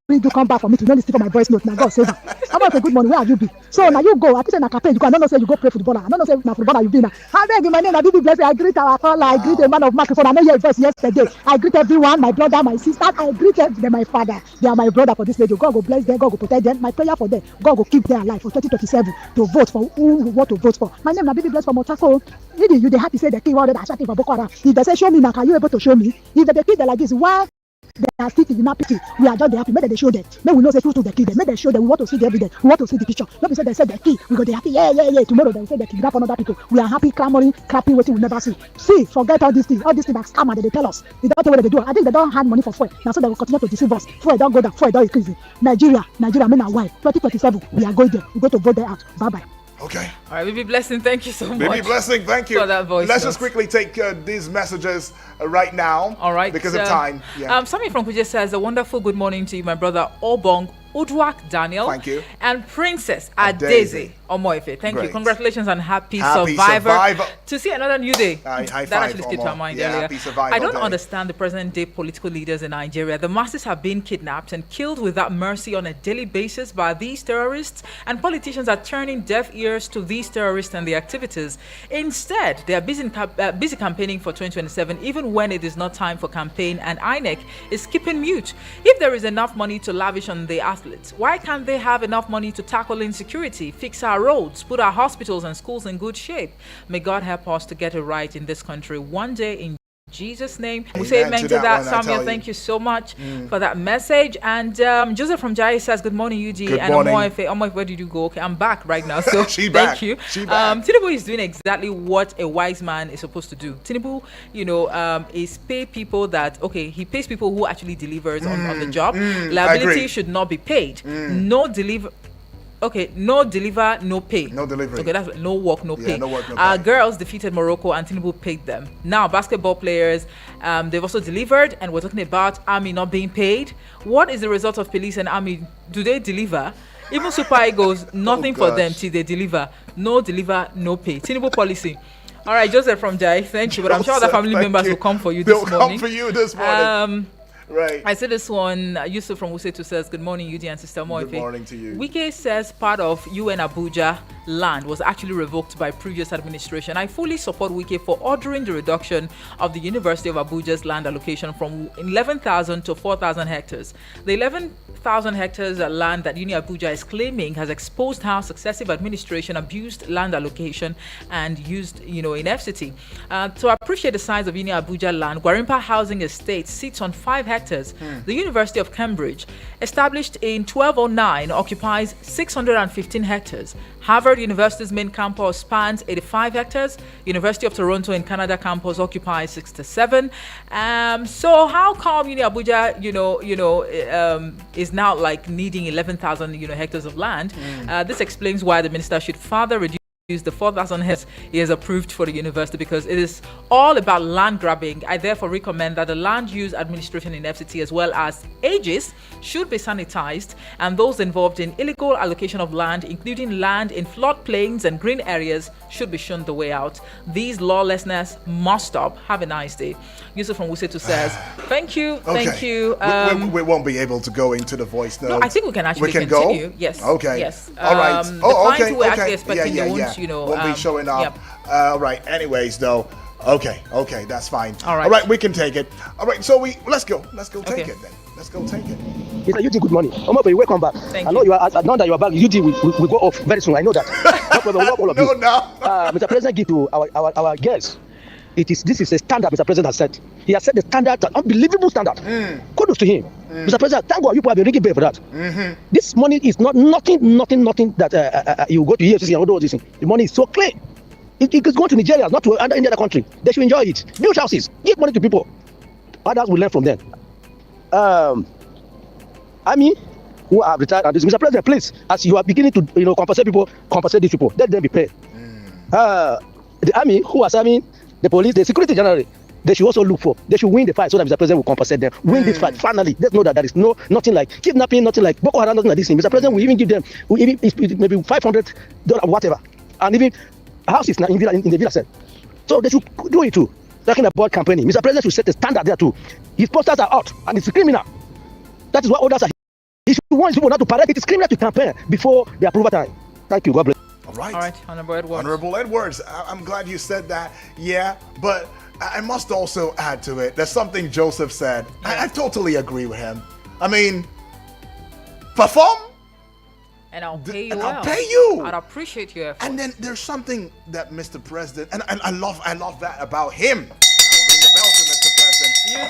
J: Do come back for me to not listen for my voice note. Now God save her. Amafe, good morning. Where have you been? So now you go. I think na campaign. You go. I don't know say you go play footballer. I don't know say na footballer you been. I beg you, my name. I be blessed. I greet our caller. I greet the man of microphone. I know your voice yesterday. I greet everyone. My brother, my sister. I greet them. My father. They are my brother for this radio. God will bless them. God will protect them. My prayer for them. God will keep them alive for 2027 to vote for who we want to vote for. My name na Bibi Bless from Otako. You they happy say the king wanted shouting for Boko Haram. If they say show me now, can you able to show me? If they kill them like this, why? They are still in the pity. We are just happy. Maybe they show them. Maybe we know say true to the kid. Maybe they show them. We want to see the evidence. We want to see the picture. Maybe say they said the key. We go they happy. Yeah. Tomorrow they will say they kidnap another people. We are happy, clamoring, clapping, waiting. We never see. See, forget all these things. All these things that scam and they tell us. They don't know what they do. I think they don't have money for fuel. Now so they will continue to deceive us. Fuel don't go down. Fuel don't increase. Nigeria, men and wife. 2027, we are going there. We go to vote there out. Bye bye.
B: Okay.
A: All right, Baby Blessing, thank you so much.
B: Baby Blessing, thank you.
A: For that voice
B: Let's
A: note.
B: just quickly take these messages right now.
A: All right.
B: Because of time. Yeah.
A: Sammy from Kuje says, a wonderful good morning to you, my brother Obong Udwak Daniel.
B: Thank you.
A: And Princess Adeze Omoife. Thank you.
B: Great.
A: Congratulations on Happy
B: Survivor.
A: To see another new day.
B: High
A: That
B: five,
A: actually skipped
B: Omo.
A: our mind
B: Yeah,
A: earlier.
B: Happy Survivor
A: I don't
B: Day.
A: understand the present day political leaders in Nigeria. The masses have been kidnapped and killed without mercy on a daily basis by these terrorists, and politicians are turning deaf ears to these terrorists and their activities. Instead, they are busy campaigning for 2027, even when it is not time for campaign, and INEC is keeping mute. If there is enough money to lavish on the athletes, why can't they have enough money to tackle insecurity, fix our roads, put our hospitals and schools in good shape? May God help us to get it right in this country one day, in Jesus' name. We say amen to that.
B: one, I tell
A: Samuel,
B: you.
A: thank you so much for that message. And Joseph from Jai says, good morning, UD.
B: Good
A: and
B: morning.
A: Omoife, where did you go? Okay, I'm back right now. So
B: She
A: thank
B: back.
A: you.
B: She back.
A: Tinubu is doing exactly what a wise man is supposed to do. Tinubu, is pay people that, okay, he pays people who actually delivers on the job.
B: I
A: Liability
B: agree.
A: should not be paid. No deliver, no pay.
B: No delivery.
A: Okay, that's no work, no
B: Yeah,
A: pay.
B: no work, no
A: Our
B: pay.
A: girls defeated Morocco and Tinubu paid them. Now, basketball players, they've also delivered, and we're talking about army not being paid. What is the result of police and army? Do they deliver? Even Super Eagles, nothing for them
B: gosh.
A: till they deliver. No deliver, no pay. Tinubu policy. All right, Joseph from Jai, thank you. But I'm sure other
B: Joseph,
A: family
B: thank
A: members
B: you.
A: will come for you
B: They'll
A: this morning.
B: come for you this morning. Right.
A: I see this one. Yusuf from Wusetu says, good morning, UD and Sister Moife.
B: Good morning to you.
A: Wike says part of UN Abuja land was actually revoked by previous administration. I fully support Wike for ordering the reduction of the University of Abuja's land allocation from 11,000 to 4,000 hectares. The 11,000 hectares of land that Uni Abuja is claiming has exposed how successive administration abused land allocation and used, in FCT. To appreciate the size of Uni Abuja land, Gwarimpa Housing Estate sits on 5 hectares. The University of Cambridge, established in 1209, occupies 615 hectares. Harvard University's main campus spans 85 hectares. University of Toronto in Canada campus occupies 67. So how come Uni Abuja, is now like needing 11,000 hectares of land? This explains why the minister should further reduce the 4,000 hectares he has approved for the university, because it is all about land grabbing. I therefore recommend that the land use administration in FCT, as well as AGIS, should be sanitized, and those involved in illegal allocation of land, including land in floodplains and green areas, should be shown the way out. These lawlessness must stop. Have a nice day. Yusuf from Wusetu says, thank you.
B: We won't be able to go into the voice note.
A: No, I think we can actually
B: continue.
A: Go? Yes.
B: Okay.
A: Yes.
B: All right.
A: The clients who were actually expecting
B: won't be showing up.
A: Yep.
B: All right. Anyways, though. Okay, that's fine.
A: All right.
B: All right, we can take it. All right, so let's go take
A: Okay.
B: it then. Let's go take it.
K: Mr. UD, good morning. Omofe, welcome back.
A: Thank
K: I know you are. Now that you are back, UD will go off very soon. I know that. No problem. We'll all of you.
B: No.
K: Mr. President, give to our girls. This is a standard Mr. President has set. He has set the standard, an unbelievable standard. Kudos to him. Mr. President, thank God you people have been ringing bell for that. This money is nothing that you go to EFCC and all those things. The money is so clean. It is going to Nigeria, not to any other country. They should enjoy it. Build houses, give money to people. Others will learn from them. Who have retired, Mr. President, please, as you are beginning to compensate people, compensate these people. Let them be paid. The army who are serving the police, the security generally, they should also look for. They should win the fight so that Mr. President will compensate them. Win this fight finally. Let's know that there is nothing like kidnapping, nothing like Boko Haram, nothing like this thing. Mr. President will even give them maybe $500 whatever, and even houses in the villa set. So they should do it too. Talking about campaigning, Mr. President should set the standard there too. His posters are out and it's criminal. That is what others are. He should want people not to parade. It is criminal to campaign before the approval time. Thank you. God bless.
B: All right.
A: All right, Honorable Edwards.
B: Honorable Edwards, I'm glad you said that. Yeah, but I must also add to it. There's something Joseph said. I totally agree with him. I mean, perform.
A: And I'll pay you.
B: And I'll pay you.
A: I'd appreciate your effort.
B: And then there's something that Mr. President, and I love that about him. I'll ring a bell to Mr. President.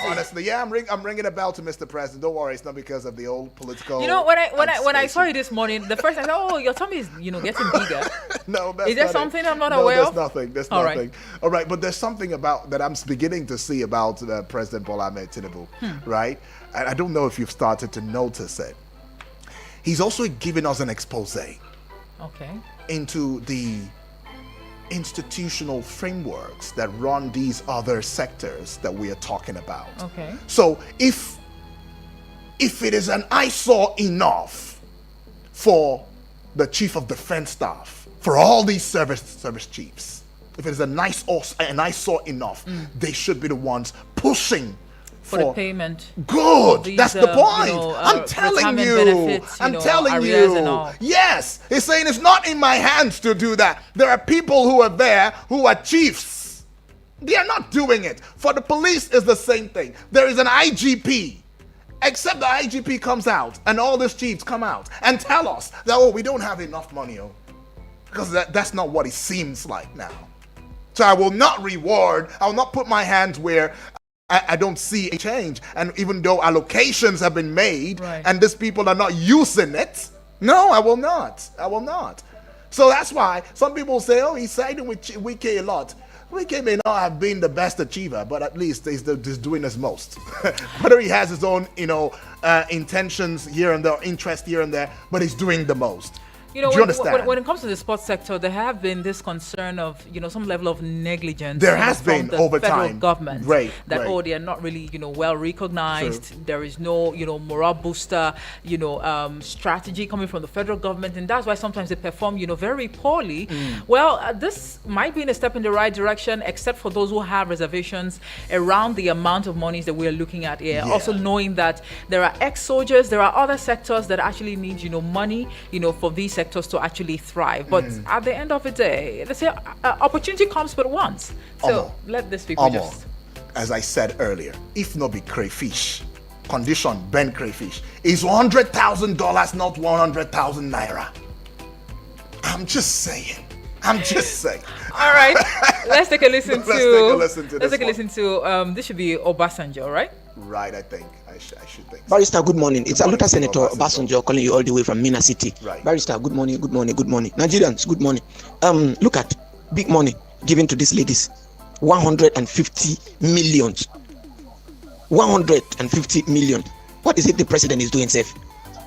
B: Honestly, yeah, I'm ringing a bell to Mr. President. Don't worry, it's not because of the old political.
A: You know, when I saw you this morning, the first time I said, "Oh, your tummy is getting bigger."
B: No, that's
A: is there
B: not
A: something
B: it.
A: I'm not aware of?
B: There's nothing. All right, but there's something about that I'm beginning to see about President Bola Ahmed Tinubu, right? And I don't know if you've started to notice it. He's also giving us an expose into the institutional frameworks that run these other sectors that we are talking about.
A: Okay.
B: So if it is an eyesore enough for the chief of defense staff, for all these service chiefs, if it is an eyesore enough, they should be the ones pushing
A: for the payment.
B: Good.
A: These,
B: that's the point. I'm telling you.
A: Benefits,
B: I'm telling you. Yes. He's saying it's not in my hands to do that. There are people who are there who are chiefs. They are not doing it. For the police, it's the same thing. There is an IGP. Except the IGP comes out and all these chiefs come out and tell us that, we don't have enough money. Because that's not what it seems like now. So I will not put my hands where I don't see a change. And even though allocations have been made and these people are not using it, no, I will not. So that's why some people say, he's siding with Wike a lot. Wike may not have been the best achiever, but at least he's doing his most. Whether he has his own, intentions here and there, interest here and there, but he's doing the most. Do you understand?
A: When it comes to the sports sector, there have been this concern of, some level of negligence.
B: There has been
A: from
B: over
A: the federal
B: time.
A: government.
B: That
A: they are not really, well recognized.
B: True.
A: There is no, morale booster, strategy coming from the federal government, and that's why sometimes they perform, very poorly. Well, this might be a step in the right direction, except for those who have reservations around the amount of monies that we're looking at here. Yeah. Also knowing that there are ex-soldiers, there are other sectors that actually need, money, for these sectors to actually thrive. But at the end of the day, they say opportunity comes but once. So let these people just.
B: As I said earlier, if not be crayfish, condition Ben crayfish is $100,000, not 100,000 naira. I'm just saying. All
A: right, let's take a listen to. This should be Obasanjo, right?
B: Right, I think. I should think.
K: Barrister, good morning. It's Aluta Senator Obasanjo calling you all the way from Mina City.
B: Right.
K: Barrister, good morning. Nigerians, good morning. Look at big money given to these ladies. 150 million. 150 million. What is it the president is doing, safe?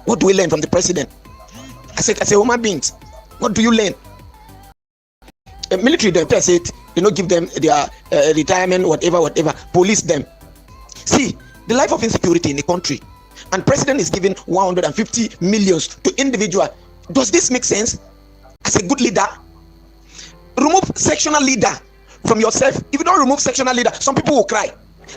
K: What do we learn from the president? I said, human beings, what do you learn? Military, they said, give them their retirement, whatever, police them. See, the life of insecurity in the country, and president is giving 150 million to individual. Does this make sense? As a good leader, remove sectional leader from yourself. If you don't remove sectional leader, some people will cry.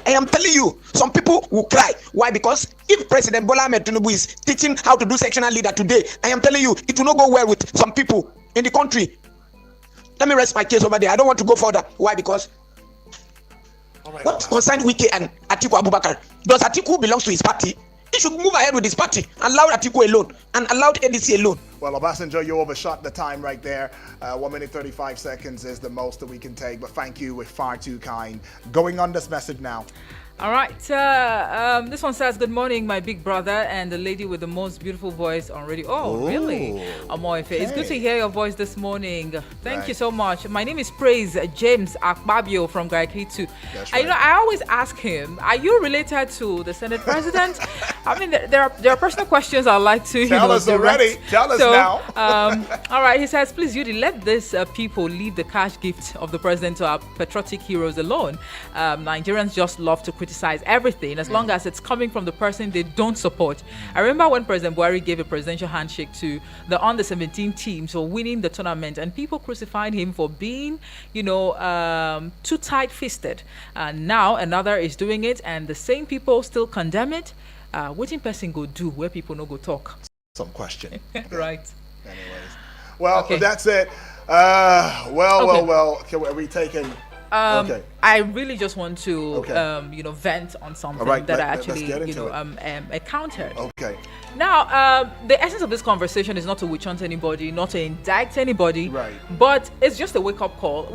K: I am telling you, some people will cry. Why? Because if President Bola Ahmed Tinubu is teaching how to do sectional leader today, I am telling you, it will not go well with some people in the country. Let me rest my case over there. I don't want to go further. Why? Because what concerns Wike and Atiku Abubakar? Does Atiku belong to his party?
L: He should move ahead with his party, allow Atiku alone, and allow ADC alone.
B: Well, Obasanjo, you overshot the time right there. 1 minute 35 seconds is the most that we can take, but thank you. We're far too kind. Going on this message now.
A: All right. This one says, good morning, my big brother and the lady with the most beautiful voice on radio. Oh, really? Amoife. Okay. It's good to hear your voice this morning. Thank you so much. My name is Praise James Akbabio from Gaikitu.
B: That's right.
A: I always ask him, are you related to the Senate President? I mean, there are personal questions I'd like to
B: tell us already. Tell us now.
A: All right. He says, please, Judy, let these people leave the cash gift of the president to our patriotic heroes alone. Nigerians just love to criticize everything as long as it's coming from the person they don't support. I remember when President Buhari gave a presidential handshake to the under-17 teams for winning the tournament, and people crucified him for being, too tight-fisted. Now another is doing it, and the same people still condemn it. What in person go do where people no go talk?
B: Some question.
A: Right.
B: Anyways, well,
A: okay.
B: That's it. Well. Are we taking? Okay.
A: I really just want to, vent on something that I actually, encountered.
B: Okay.
A: Now, the essence of this conversation is not to witch hunt anybody, not to indict anybody,
B: right?
A: But it's just a wake-up call.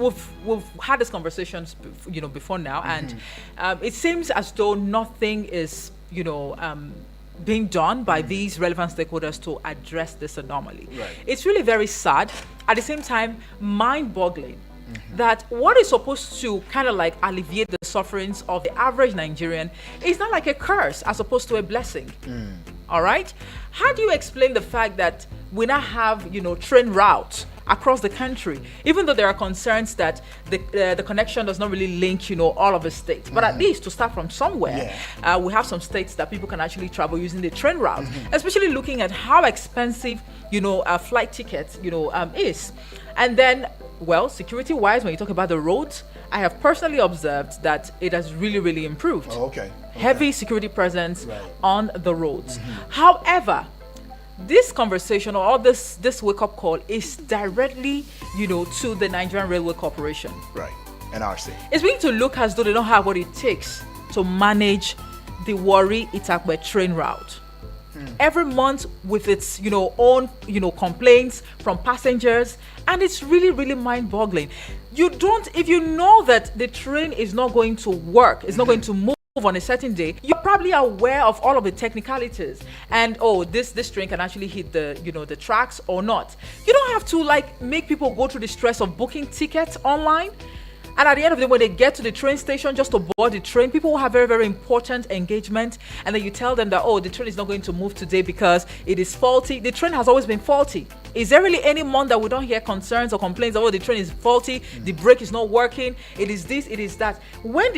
A: We've had these conversations, before now, and it seems as though nothing is, being done by these relevant stakeholders to address this anomaly.
B: Right.
A: It's really very sad. At the same time, mind-boggling. That what is supposed to kind of like alleviate the sufferings of the average Nigerian is not like a curse as opposed to a blessing. All right? How do you explain the fact that we now have, train routes across the country, even though there are concerns that the connection does not really link, all of the states, but at least to start from somewhere, we have some states that people can actually travel using the train route, especially looking at how expensive, a flight ticket, is. And then, well, security-wise, when you talk about the roads, I have personally observed that it has really, really improved.
B: Oh, okay.
A: Heavy security presence on the roads. However, this conversation or this wake-up call is directly, to the Nigerian Railway Corporation.
B: Right, NRC.
A: It's beginning to look as though they don't have what it takes to manage the Warri Itakpe train route. Every month with its, own, complaints from passengers, and it's really, really mind-boggling. If you know that the train is not going to work, it's not going to move on a certain day, you're probably aware of all of the technicalities, and this train can actually hit the the tracks or not. You don't have to make people go through the stress of booking tickets online. And at the end of the day, when they get to the train station just to board the train, people will have very, very important engagement. And then you tell them that, the train is not going to move today because it is faulty. The train has always been faulty. Is there really any month that we don't hear concerns or complaints that, the train is faulty, the brake is not working, it is this, it is that? When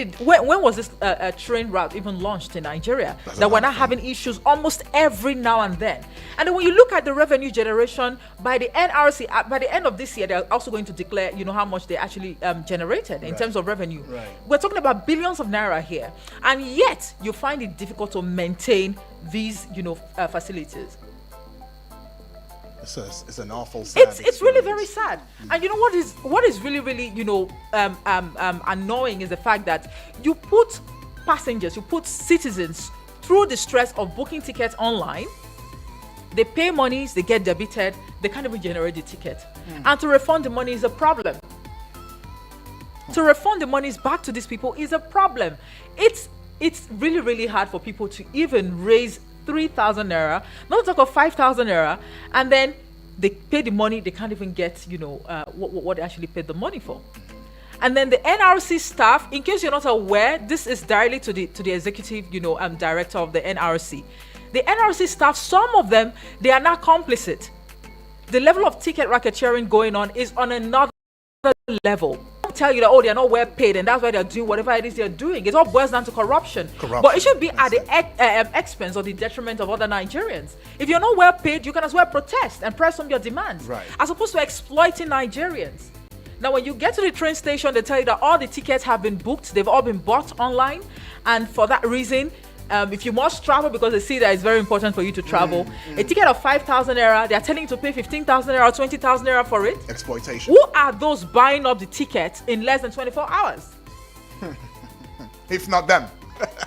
A: was this train route even launched in Nigeria? That we're not having issues almost every now and then. And then when you look at the revenue generation by the NRC, by the end of this year, they're also going to declare, how much they actually generated in terms of revenue. Right. We're talking about billions of naira here, and yet you find it difficult to maintain these, facilities.
B: It's an awful sad
A: it's really very sad. And what is really, really, annoying is the fact that you put passengers, you put citizens through the stress of booking tickets online. They pay monies, they get debited, they can't even generate the ticket. And to refund the money is a problem. To refund the monies back to these people is a problem. It's really, really hard for people to even raise 3,000 naira, not to talk of 5,000 naira, and then they pay the money, they can't even get, what they actually paid the money for. And then the NRC staff, in case you're not aware, this is directly to the executive, director of the NRC. The NRC staff, some of them, they are not complicit. The level of ticket racketeering going on is on another level. Tell you that they are not well paid and that's why they're doing whatever it is they're doing. It all boils down to corruption. But it should be at the expense or the detriment of other Nigerians. If you're not well paid, you can as well protest and press on your demands, as opposed to exploiting Nigerians. Now, when you get to the train station, they tell you that all the tickets have been booked, they've all been bought online, and for that reason, if you must travel, because they see that it's very important for you to travel, a ticket of 5,000 naira, they are telling you to pay 15,000 naira or 20,000 naira for it.
B: Exploitation.
A: Who are those buying up the tickets in less than 24 hours?
B: If not them.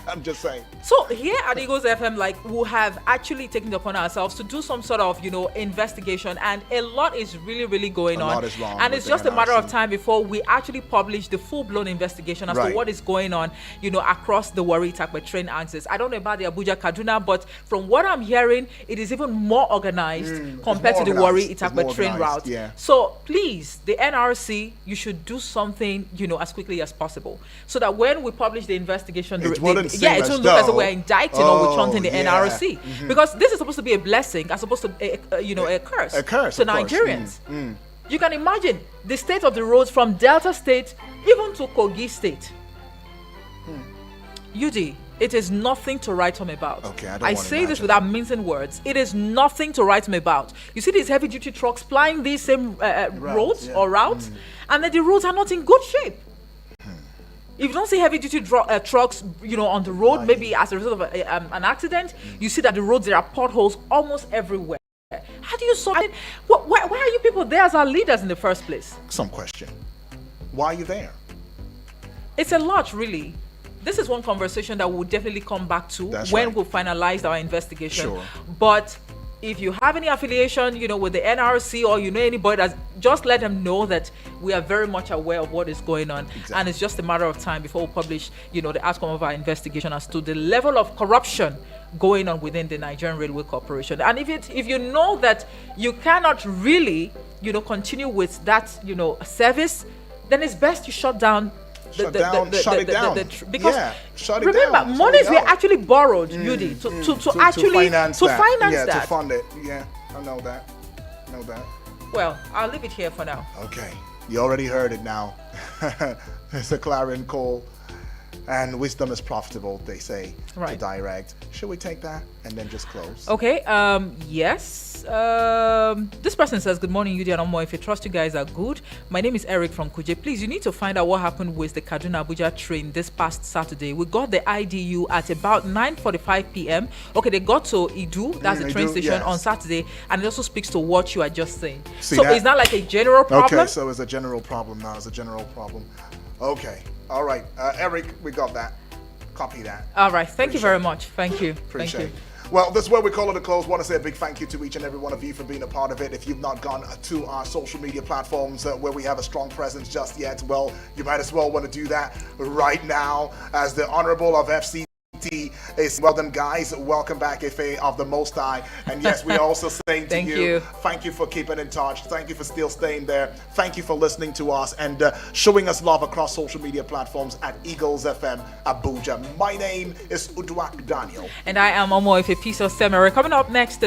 B: I'm just saying.
A: So here at Eagles FM, like, we have actually taken it upon ourselves to do some sort of, investigation, and a lot is really going on.
B: A lot is wrong.
A: And
B: with
A: it's
B: the
A: just a matter of
B: NRC.
A: time before we actually publish the full-blown investigation as to
B: Right.
A: what is going on, across the Warri Itakpe train axis. I don't know about the Abuja Kaduna, but from what I'm hearing, it is even more organized compared to the
B: more
A: Warri
B: organized. It's
A: Itakpe
B: more
A: train
B: organized,
A: route.
B: yeah.
A: So please, the NRC, you should do something, as quickly as possible, so that when we publish the investigation,
B: It wouldn't
A: it
B: seem
A: won't
B: as
A: look as though
B: though-
A: we're indicting or we're chanting the
B: yeah.
A: NRC, because this is supposed to be a blessing as opposed to a curse.
B: A curse,
A: to
B: of course.
A: Nigerians. You can imagine the state of the roads from Delta State even to Kogi State. UD, it is nothing to write home about.
B: Okay, I don't
A: I
B: wanna
A: say this
B: imagine.
A: without mincing words. It is nothing to write home about. You see these heavy duty trucks plying these same roads
B: yeah.
A: or routes, and then the roads are not in good shape. If you don't see heavy duty trucks, on the road, maybe as a result of an accident, you see that the roads, there are potholes almost everywhere. How do you solve it? Why are you people there as our leaders in the first place?
B: Some question. Why are you there?
A: It's a lot, really. This is one conversation that we'll definitely come back to
B: That's
A: when
B: right.
A: we'll finalize our investigation.
B: Sure.
A: But if you have any affiliation, with the NRC, or anybody, that's, just let them know that we are very much aware of what is going on.
B: Exactly.
A: And it's just a matter of time before we publish, the outcome of our investigation as to the level of corruption going on within the Nigerian Railway Corporation. And if you know that you cannot really, continue with that, service, then it's best you shut down.
B: Shut it down.
A: Because
B: Yeah, shut it
A: remember,
B: down. Shut
A: monies
B: it
A: were
B: down.
A: actually borrowed, Yudi, to actually
B: finance
A: finance
B: to
A: that.
B: fund it. Yeah, I know that.
A: Well, I'll leave it here for now.
B: Okay, you already heard it now. It's a clarion call, and wisdom is profitable, they say, to
A: Right.
B: direct. Should we take that and then just close?
A: Okay, yes. This person says, good morning, Yudi and Omo. If you trust you guys are good. My name is Eric from Kuje. Please, you need to find out what happened with the Kaduna Abuja train this past Saturday. We got the IDU at about 9:45 p.m. Okay, they got to Idu, that's the train
B: Idu,
A: station,
B: yes.
A: on Saturday, and it also speaks to what you are just saying.
B: See
A: So
B: that?
A: it's not like a general problem.
B: Okay, so it's a general problem now. It's a general problem. Okay, all right. Eric, we got that. Copy that.
A: All right, thank you very much. Thank you.
B: Appreciate
A: Thank
B: it.
A: you.
B: Well, this is where we call it a close. Want to say a big thank you to each and every one of you for being a part of it. If you've not gone to our social media platforms where we have a strong presence just yet, well, you might as well want to do that right now. As the Honorable of FCT is, well done, guys. Welcome back, FA of the Most High. And yes, we also saying to
A: Thank
B: you,
A: you.
B: thank you for keeping in touch. Thank you for still staying there. Thank you for listening to us and showing us love across social media platforms at Eagles FM Abuja. My name is Uduak Daniel.
A: And I am Omo, if a piece of Semere. Coming up next is